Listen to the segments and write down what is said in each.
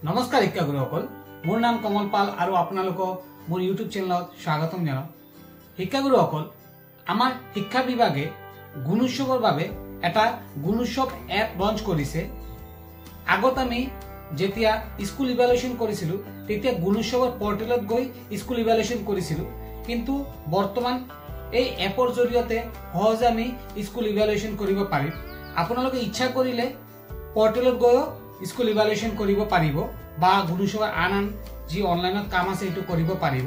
नमस्कार शिक्षागुरुসকল मोर नाम कमल पाल और आपनालोকক मोर यूट्यूब चैनल स्वागतम जानाओ। शिक्षागुरुসকল आमार शिक्षा विभागे गुणोत्सवर भावे एटा गुणोत्सव एप लॉन्च करिছে। आगत आमी जेतिया स्कूल इभ्यालुएशन करिसिलु तेतिया गुणोत्सवर पोर्टेলত गई स्कूल इभ्यालुएशन करिसिलु, किन्तु बर्तमान এই এপৰ জৰিয়তে সহজে আমি স্কুল ইভ্যালুएशन কৰিব পাৰিম। আপোনালোকে ইচ্ছা কৰিলে পোৰ্টেলত গৈ স্কুল ইভ্যালুएशन কৰিব পাৰিব বা গুণোৎসৱৰ আন যি অনলাইনত কাম আছে এটো কৰিব পাৰিব।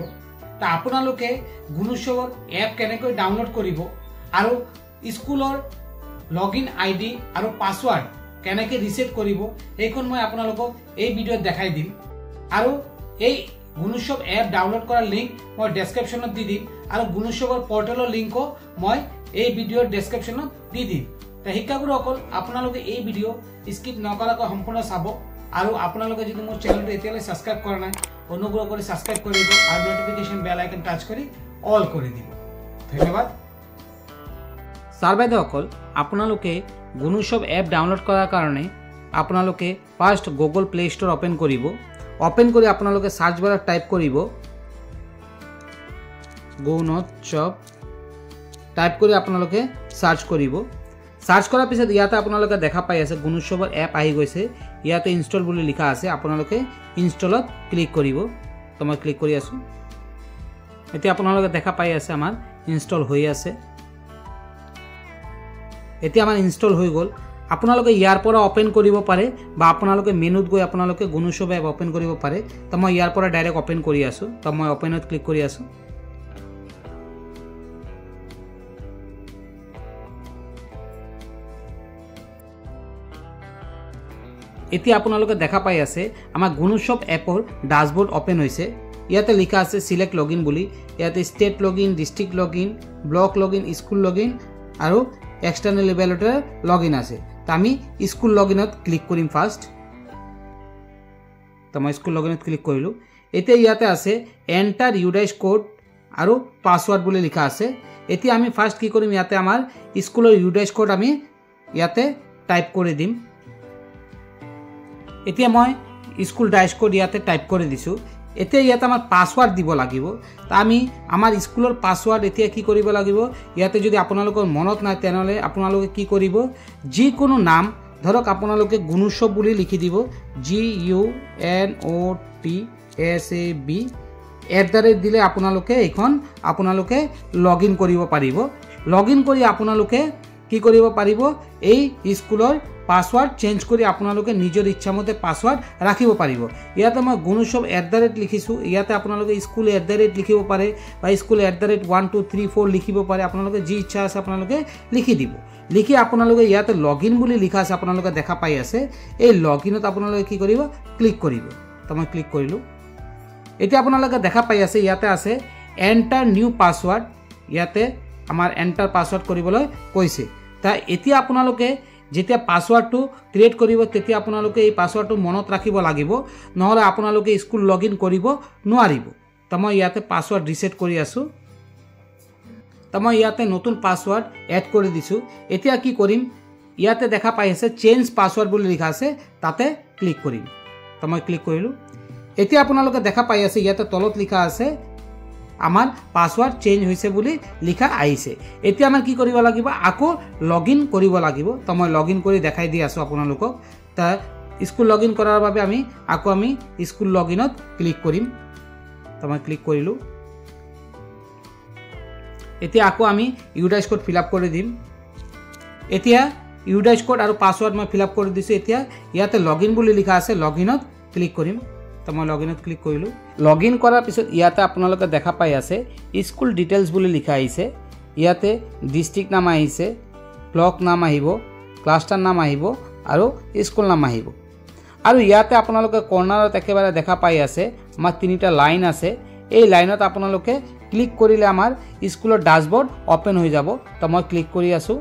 তা আপোনালোকে গুণোৎসৱৰ এপ কেনেকৈ ডাউনলোড কৰিব আৰু স্কুলৰ লগইন আইডি আৰু পাসওয়াৰ্ড কেনেকৈ ৰিসেট কৰিব এইখন মই আপোনালোকক এই ভিডিঅ'ত দেখাই দিম। আৰু এই গুণোৎসৱ এপ ডাউনলোড কৰাৰ লিংক মই ডেসক্ৰিপশ্যনত দি দিম আৰু গুণোৎসৱৰ পোৰ্টেলৰ লিংকো মই এই ভিডিঅ'ৰ ডেসক্ৰিপশ্যনত দি দিম। তা শিক্ষাগুৰুসকল আপোনালোকে এই ভিডিঅ' স্কিপ নকৰাকৈ সম্পূৰ্ণ চাব আৰু আপোনালোকে যদি মোৰ চেনেলটো এতিয়ালৈ সাবস্ক্ৰাইব কৰা নাই অনুগ্ৰহ কৰি সাবস্ক্ৰাইব কৰি দিব আৰু নটিফিকেশন বেল আইকন টাচ কৰি অল কৰি দিব। ধন্যবাদ। ছাৰ বাইদেউসকল আপোনালোকে গুণোৎসৱ এপ ডাউনলোড কৰাৰ কাৰণে আপোনালোকে first Google play store open কৰিব। ओपन कर आपनालोके सार्च बार टाइप करिब गुणोत्सव टाइप कर आपनालोके सार्च करिब। सार्च करार पिছত इयाते आपनालोके देखा पाई आछे गुणोत्सवर एप आहि गइছে। इयाते इन्स्टल बुली लिखा आछे, आपनालोके इन्स्टलत क्लिक करिब। तो मैं क्लिक करि आछो। एते आपनालोके देखा पाई आछे आमार इन्स्टल होई आछे। एते आमार इन्स्टल होई गल। आपनालोके यार पर ओपन करिब पारे बा आपनालोके मेनुत गई आपनालोके गुणोत्सव एप ओपन करिब पारे। तो मैं यार पर डायरेक्ट ओपन करि आसो। तो मैं ओपनत क्लिक करि आसो। एति आपनालोके देखा पाई आछे आमार गुणोत्सव एपर डैशबोर्ड ओपन होइছে। ইয়াতে লিখা আছে সিলেক্ট লগইন বুলি। ইয়াতে state login, district login, block login, school login আৰু एक्सटर्नल इभ्यालुएटर लगइन আছে। तो आमी स्कूल लगइनत क्लिक करिम फार्स्ट। तो मैं स्कूल लगइनत क्लिक करिलु। एते इयाते আছে एंटार यूडाइस कोड और पासवर्ड बोले लिखा আছে। एति आमी फार्स्ट की करिम इयाते आमार स्कूलर यूडाइस कोड आमी इयाते टाइप करे दिम। एति मैं स्कूल डाइस कोड इयाते टाइप करे दिसु। एते इयाते आमार पासवर्ड দিব লাগিব। ता आमी आमार स्कूलर पासवर्ड एतिया की करिब লাগিব। इयाते যদি আপোনালোকৰ মনত নাই তেনলে আপোনালোকে কি কৰিব, যি কোনো নাম ধৰক আপোনালোকে গুণোৎসৱ বুলি লিখি দিব। GUNOTSAB @ দিলে আপোনালোকে এইখন আপোনালোকে লগইন কৰিব পাৰিব। লগইন কৰি আপোনালোকে কি কৰিব পাৰিব, এই স্কুলৰ पासवर्ड चेंज कर आपनालोके निजर इच्छा मते पासवर्ड राखिब पारिब। इयाते मैं गुणोत्सव @ लिखिछु। इयाते आपनालोके स्कूल @ लिखिब पारे बा स्कूल @12344 लिखिब पारे। आपनालोके जी इच्छा आछे आपनालोके लिखि दिब। लिखि आपनालोके इयाते लगइन बुली लिखा आछे आपनालोके देखा पाई आछे। এই লগইনত आपनालोके কি কৰিব, ক্লিক কৰিব। তো মই ক্লিক কৰিলো। এতিয়া आपनालोके देखा पाई आछे ইয়াতে আছে এন্টাৰ নিউ পাসওয়াৰ্ড। ইয়াতে আমাৰ এন্টাৰ পাসওয়াৰ্ড কৰিবলৈ কৈছে। তা এতিয়া आपनालोके যেতিয়া পাসওয়াৰ্ডটো ক্ৰিয়েট কৰিব তেতিয়া আপোনালোকে এই পাসওয়াৰ্ডটো মনত ৰাখিব লাগিব, নহলে আপোনালোকে স্কুল লগইন কৰিব নোৱাৰিব। তো মই ইয়াতে পাসওয়াৰ্ড ৰিসেট কৰি আছো। তো মই ইয়াতে নতুন পাসওয়াৰ্ড এড কৰি দিছো। এতিয়া কি কৰিম, ইয়াতে দেখা পাই আছে চেঞ্জ পাসওয়াৰ্ড বুলি লিখা আছে, তাতে ক্লিক কৰিম। তো মই ক্লিক কৰিলো। এতিয়া আপোনালোকে দেখা পাই আছে ইয়াতে তলত লিখা আছে आमार पासवर्ड चेंज होइसे बुली लिखा आइसे। एतिया आमार की करिब लागिब, आको लगइन करिब लागिब। तो मैं लगइन करि देखाइ दि आसो आपनालोকক। ता स्कूल लगइन करार भाबे आमी आको आमी स्कूल लगइनत क्लिक करिम। तो मैं क्लिक करिलु। एतिया आको आमी यूडाइस कोड फिल आप करि दिम। एतिया यूडाइस कोड और पासवर्ड मैं फिल आप करि दिसु। एतिया याते लगइन बुली लिखा आछे, लगइनत क्लिक करिम। तो मैं लगइनत क्लिक करिलु। लगइन करार पिছত इयाते आपनालोके देखा पाई आछे स्कूल डिटेल्स बुली लिखा आइছে। इयाते डिस्ट्रिक्ट नाम आइছে, ब्लक नाम आहिबो, क्लास्टार नाम आहिबो आरो स्कूल नाम आहिबो। आरो इयाते आपनालोके कर्नारत एकेबारे देखा पाई आछे आमार तिनिटा लाइन आछे। এই লাইনত आपनालोके क्लिक करिले आमार स्कूलर डैशबोर्ड ओपन हो जाबो। तो मैं क्लिक करि आसो।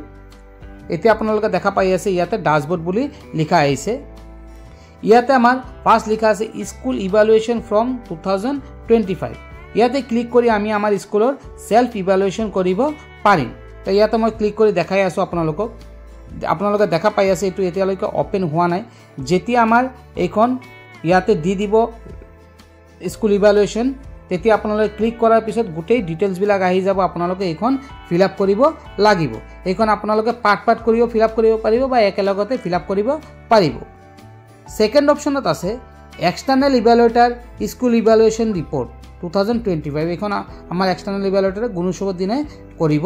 एते आपनालोके देखा पाई आछे इयाते डैशबोर्ड बुली लिखा आइছে। ইয়াতে আমার ফার্স্ট লিখা আছে স্কুল ইভ্যালুয়েশন ফ্রম 2025। ইয়াতে ক্লিক কৰি আমি আমাৰ স্কুলৰ সেলফ ইভ্যালুয়েশন কৰিব পাৰিম। তো ইয়াতে মই ক্লিক কৰি দেখাই আছো আপোনালোকক। আপোনালোকে দেখা পাই আছে এইটো এতিয়ালৈকে ওপেন হোৱা নাই। যেতিয়া আমাৰ এইখন ইয়াতে দি দিব স্কুল ইভালুৱেশ্যন। তেতিয়া আপোনালোকে ক্লিক কৰাৰ পিছত গোটেই ডিটেইলছবিলাক আহি যাব, আপোনালোকে এইখন ফিল আপ কৰিব লাগিব। এইখন আপোনালোকে পাৰ্ট কৰিব ফিল আপ কৰিব পাৰিব বা একেলগতে ফিল আপ কৰিব পাৰিব। ছেকেণ্ড অপশ্যনত আছে এক্সটাৰ্নেল ইভালুৱেটাৰ স্কুল ইভালুৱেশ্যন ৰিপৰ্ট 2025। এইখন আমাৰ এক্সটাৰ্নেল ইভালুৱেটাৰে গুণোৎসৱৰ দিনাই কৰিব।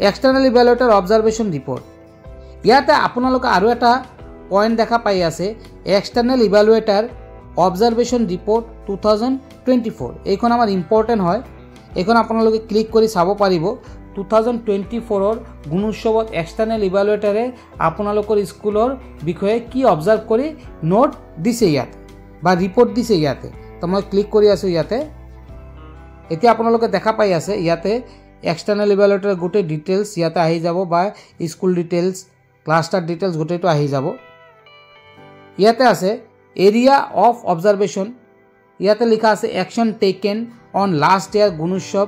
এক্সটাৰ্নেল ইভালুৱেটাৰ অবজাৰভেশ্যন ৰিপৰ্ট, ইয়াতে আপোনালোকে আৰু এটা পইণ্ট দেখা পাই আছে এক্সটাৰ্নেল ইভালুৱেটাৰ অবজাৰভেশ্যন ৰিপৰ্ট 2024। এইখন আমাৰ ইম্পৰ্টেণ্ট হয়, এইখন আপোনালোকে ক্লিক কৰি চাব পাৰিব। 2024ৰ গুণোৎসৱত এক্সটাৰ্নেল ইভালুৱেটাৰে আপোনালোকৰ স্কুলৰ বিষয়ে কি অবজাৰ্ভ কৰি নোট দিছে ইয়াতে বা ৰিপৰ্ট দিছে ইয়াতে। তো মই ক্লিক কৰি আছোঁ ইয়াতে। এতিয়া আপোনালোকে দেখা পাই আছে ইয়াতে এক্সটাৰ্নেল ইভালুৱেটাৰ গোটেই ডিটেইলছ ইয়াতে আহি যাব বা স্কুল ডিটেইলছ ক্লাষ্টাৰ ডিটেইলছ গোটেইটো আহি যাব। ইয়াতে আছে এৰিয়া অফ অবজাৰভেশ্যন, ইয়াতে লিখা আছে action taken on last year Gunotsav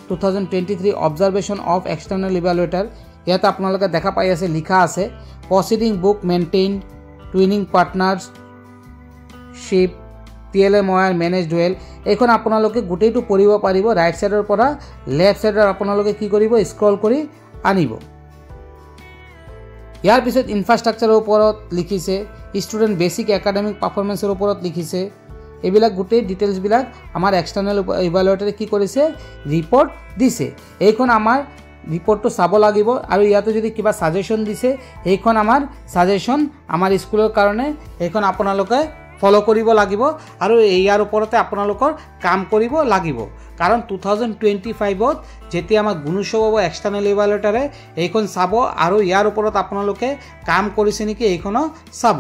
2023 observation of external evaluator. ইয়াতে আপোনালোকে দেখা পাই আছে লিখা আছে proceeding book maintain, twinning partnership, TLMOR managed well. এইখন আপোনালোকে গোটেইটো পঢ়িব পাৰিব। ৰাইট ছাইডৰ পৰা লেফ্ট ছাইডৰ আপোনালোকে কি কৰিব স্ক্ৰল কৰি আনিব। ইয়াৰ পিছত ইনফ্ৰাষ্ট্ৰাকচাৰৰ ওপৰত লিখিছে, ষ্টুডেণ্ট বেছিক একাডেমিক পাৰফৰ্মেঞ্চৰ ওপৰত লিখিছে। এইবিলাক গোটেই ডিটেইলছবিলাক আমাৰ এক্সটাৰ্নেল ইভালুৱেটাৰে কি কৰিছে ৰিপৰ্ট দিছে। এইখন আমাৰ ৰিপৰ্টটো চাব লাগিব আৰু ইয়াতে যদি কিবা ছাজেশ্যন দিছে সেইখন আমাৰ ছাজেশ্যন আমাৰ স্কুলৰ কাৰণে সেইখন আপোনালোকে ফ'ল' কৰিব লাগিব আৰু ইয়াৰ ওপৰতে আপোনালোকৰ কাম কৰিব লাগিব। কাৰণ 2025ত যেতিয়া আমাৰ গুণোৎসৱ হ'ব এক্সটাৰ্নেল ইভালুৱেটাৰে এইখন চাব আৰু ইয়াৰ ওপৰত আপোনালোকে কাম কৰিছে নেকি এইখনো চাব।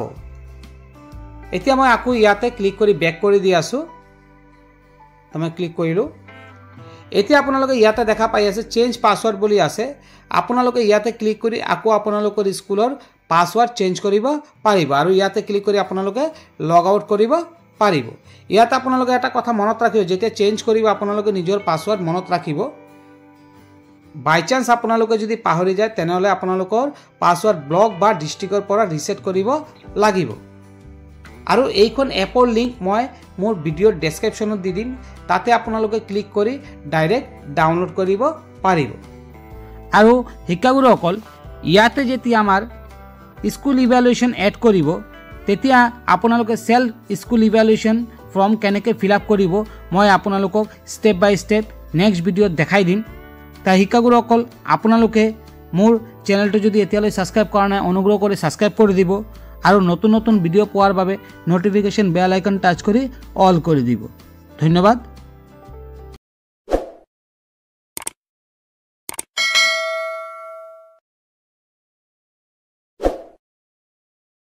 এতিয়া মই আকৌ ইয়াতে ক্লিক কৰি বেক কৰি দি আছোঁ। মই ক্লিক কৰিলোঁ। এতিয়া আপোনালোকে ইয়াতে দেখা পাই আছে চেঞ্জ পাছৱৰ্ড বুলি আছে। আপোনালোকে ইয়াতে ক্লিক কৰি আকৌ আপোনালোকৰ স্কুলৰ পাছৱৰ্ড চেঞ্জ কৰিব পাৰিব আৰু ইয়াতে ক্লিক কৰি আপোনালোকে লগ আউট কৰিব পাৰিব। ইয়াতে আপোনালোকে এটা কথা মনত ৰাখিব, যেতিয়া চেঞ্জ কৰিব আপোনালোকে নিজৰ পাছৱৰ্ড মনত ৰাখিব। বাই চান্স আপোনালোকে যদি পাহৰি যায় তেনেহ'লে আপোনালোকৰ পাছৱৰ্ড ব্লক বা ডিষ্ট্ৰিক্টৰ পৰা ৰিছেট কৰিব লাগিব। আৰু এইখন এপৰ লিংক মই মোৰ ভিডিঅ'ৰ ডেছক্ৰিপশ্যনত দি দিম, তাতে আপোনালোকে ক্লিক কৰি ডাইৰেক্ট ডাউনলোড কৰিব পাৰিব। আৰু শিক্ষাগুৰুসকল ইয়াতে যেতিয়া আমাৰ স্কুল ইভালুৱেশ্যন এড কৰিব তেতিয়া আপোনালোকে সেল্ফ স্কুল ইভালুৱেশ্যন ফৰ্ম কেনেকৈ ফিল আপ কৰিব মই আপোনালোকক ষ্টেপ বাই ষ্টেপ নেক্সট ভিডিঅ'ত দেখাই দিম। তাই শিক্ষাগুৰুসকল আপোনালোকে মোৰ চেনেলটো যদি এতিয়ালৈ ছাবস্ক্ৰাইব কৰা নাই অনুগ্ৰহ কৰি ছাবস্ক্ৰাইব কৰি দিব আৰু নতুন নতুন ভিডিঅ' পোৱাৰ বাবে ন'টিফিকেশ্যন বেল আইকন টাচ কৰি অল কৰি দিব। ধন্যবাদ।